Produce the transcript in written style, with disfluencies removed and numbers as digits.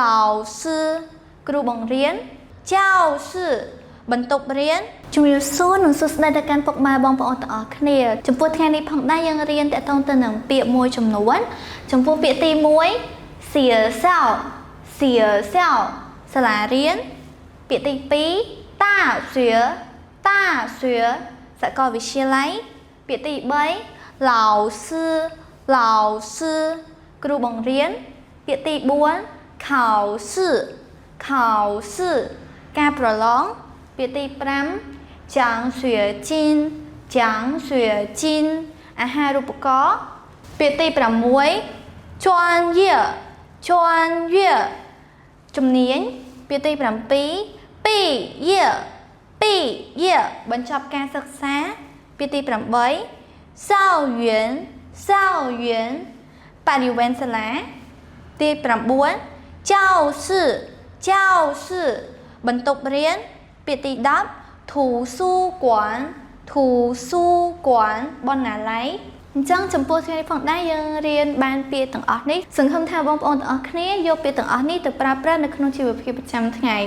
老师គ្រូបង្រៀន教室បន្ទប់រៀនជំរាបសួរនិងសួស្តីដល់កាន់ពុកម៉ែបងប្អូនទាំងអស់គ្នាចំពោះថ្ងៃនេះផងដែរយើងរៀនតកតងទៅនឹងពាក្យមួយចំនួនចំពោះពាក្យទី1សៀសោសាលារៀនពាក្យទី2តាសៀសាកលវិទ្យាល័យពាក្យទី3老师គ្រូបង្រៀនពាក្យទី4考试ការប្រឡងពាក្យទី5奖学金អាហារូបករណ៍ពាក្យទី6专业ជំនាញពាក្យទី7毕业បញ្ចប់ការសិក្សាពាក្យទី8校园បរិវេណសាលាទី9教室បន្ទប់រៀនពាក្យទី10图书馆បណ្ណាល័យអញ្ចឹងចំពោះថ្ងៃនេះផងដែរយើងរៀនបានពាក្យទាំងអស់នេះសង្ឃឹមថាបងប្អូនទាំងអស់គ្នាយកពាក្យទាំងអស់នេះទៅប្រើប្រាស់នៅក្នុងជីវភាពប្រចាំថ្ងៃ